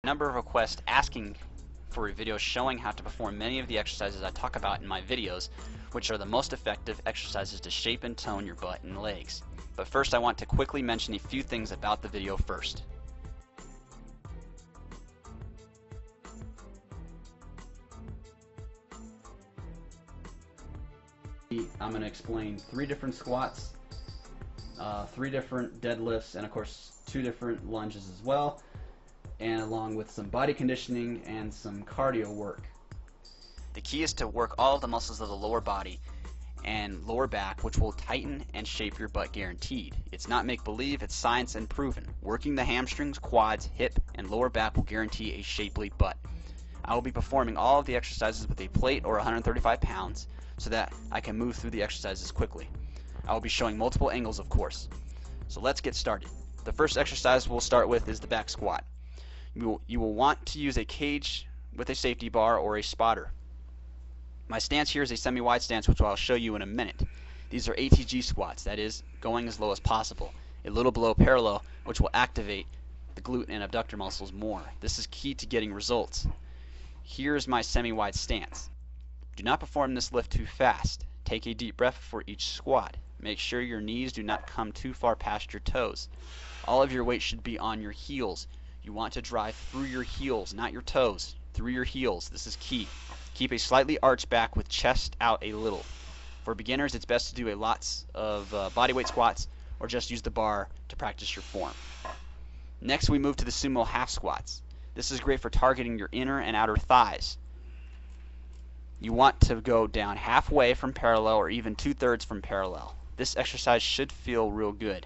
number of requests asking for a video showing how to perform many of the exercises I talk about in my videos, which are the most effective exercises to shape and tone your butt and legs. But first, I want to quickly mention a few things about the video first. I'm going to explain 3 different squats, 3 different deadlifts, and of course 2 different lunges as well, and along with some body conditioning and some cardio work. The key is to work all of the muscles of the lower body and lower back, which will tighten and shape your butt guaranteed. It's not make-believe, it's science and proven. Working the hamstrings, quads, hip, and lower back will guarantee a shapely butt. I will be performing all of the exercises with a plate or 135 pounds so that I can move through the exercises quickly. I will be showing multiple angles, of course. So let's get started. The first exercise we'll start with is the back squat. You will want to use a cage with a safety bar or a spotter. My stance here is a semi-wide stance, which I'll show you in a minute. These are ATG squats, that is, going as low as possible, a little below parallel, which will activate the glute and abductor muscles more. This is key to getting results. Here's my semi-wide stance. Do not perform this lift too fast. Take a deep breath before each squat. Make sure your knees do not come too far past your toes. All of your weight should be on your heels. You want to drive through your heels, not your toes, through your heels. This is key. Keep a slightly arched back with chest out a little. For beginners, it's best to do lots of bodyweight squats or just use the bar to practice your form. Next, we move to the sumo half squats. This is great for targeting your inner and outer thighs. You want to go down halfway from parallel or even 2/3 from parallel. This exercise should feel real good.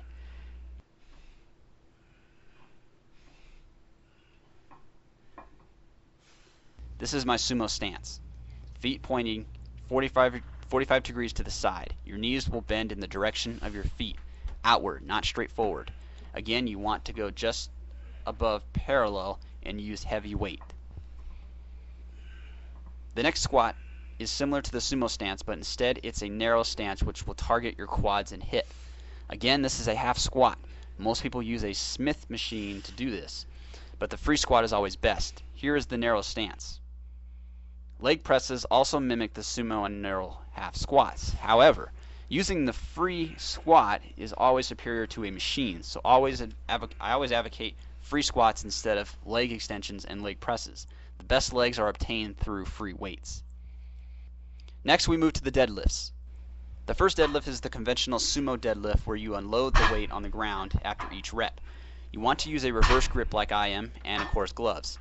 This is my sumo stance. Feet pointing 45 degrees to the side. Your knees will bend in the direction of your feet, outward, not straight forward. Again, you want to go just above parallel and use heavy weight. The next squat is similar to the sumo stance, but instead it's a narrow stance which will target your quads and hip. Again, this is a half squat. Most people use a Smith machine to do this, but the free squat is always best. Here is the narrow stance. Leg presses also mimic the sumo and narrow half squats. However, using the free squat is always superior to a machine, so I always advocate free squats instead of leg extensions and leg presses. The best legs are obtained through free weights. Next, we move to the deadlifts. The first deadlift is the conventional sumo deadlift, where you unload the weight on the ground after each rep. You want to use a reverse grip like I am, and of course gloves.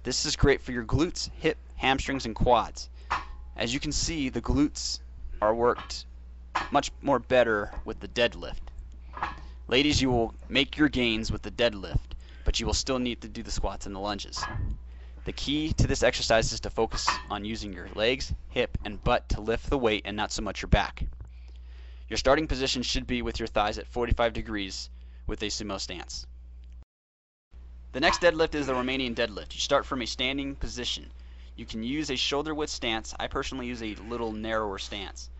This is great for your glutes, hip, hamstrings, and quads. As you can see, the glutes are worked much more better with the deadlift. Ladies, you will make your gains with the deadlift, but you will still need to do the squats and the lunges. The key to this exercise is to focus on using your legs, hip, and butt to lift the weight and not so much your back. Your starting position should be with your thighs at 45 degrees with a sumo stance. The next deadlift is the Romanian deadlift. You start from a standing position. You can use a shoulder width stance. I personally use a little narrower stance.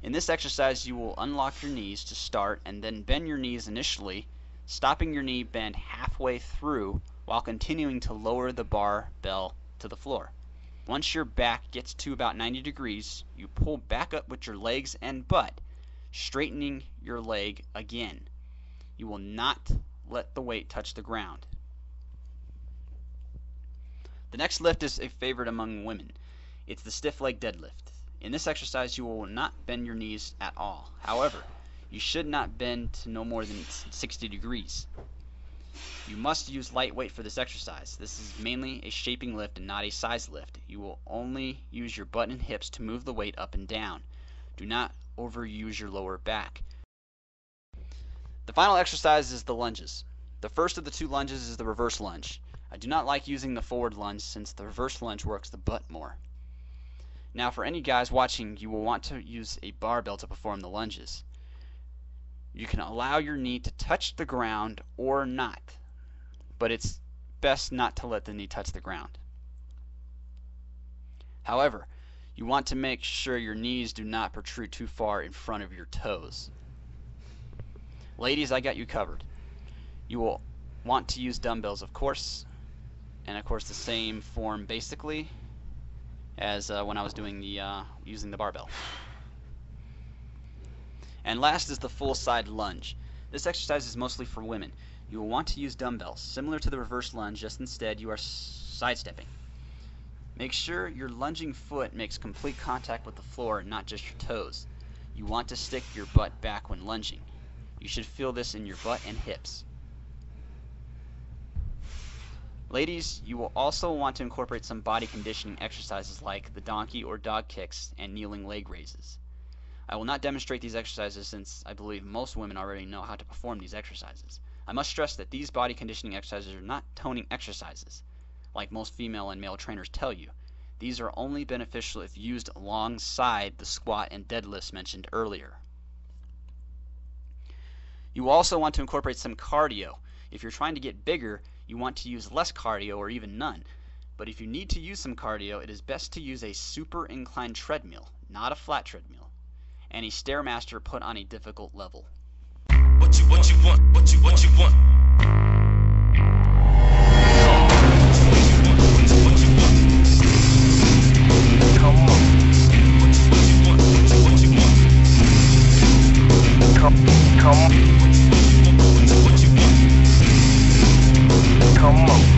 In this exercise, you will unlock your knees to start and then bend your knees initially, stopping your knee bend halfway through while continuing to lower the barbell to the floor. Once your back gets to about 90 degrees, you pull back up with your legs and butt, straightening your leg again. You will not let the weight touch the ground. The next lift is a favorite among women. It's the stiff leg deadlift. In this exercise, you will not bend your knees at all. However, you should not bend to no more than 60 degrees. You must use light weight for this exercise. This is mainly a shaping lift and not a size lift. You will only use your butt and hips to move the weight up and down. Do not overuse your lower back. The final exercise is the lunges. The first of the 2 lunges is the reverse lunge. I do not like using the forward lunge since the reverse lunge works the butt more. Now, for any guys watching, you will want to use a barbell to perform the lunges. You can allow your knee to touch the ground or not, but it's best not to let the knee touch the ground. However, you want to make sure your knees do not protrude too far in front of your toes. Ladies, I got you covered. You will want to use dumbbells, of course. and of course the same form basically as when I was doing the using the barbell. And last is the full side lunge. This exercise is mostly for women. You will want to use dumbbells, similar to the reverse lunge, just instead you are sidestepping. Make sure your lunging foot makes complete contact with the floor and not just your toes. You want to stick your butt back when lunging. You should feel this in your butt and hips. Ladies, you will also want to incorporate some body conditioning exercises like the donkey or dog kicks and kneeling leg raises. I will not demonstrate these exercises since I believe most women already know how to perform these exercises. I must stress that these body conditioning exercises are not toning exercises, like most female and male trainers tell you. These are only beneficial if used alongside the squat and deadlifts mentioned earlier. You will also want to incorporate some cardio. If you're trying to get bigger, you want to use less cardio or even none. But if you need to use some cardio, it is best to use a super inclined treadmill, not a flat treadmill, and a Stairmaster put on a difficult level. What you want? Come on.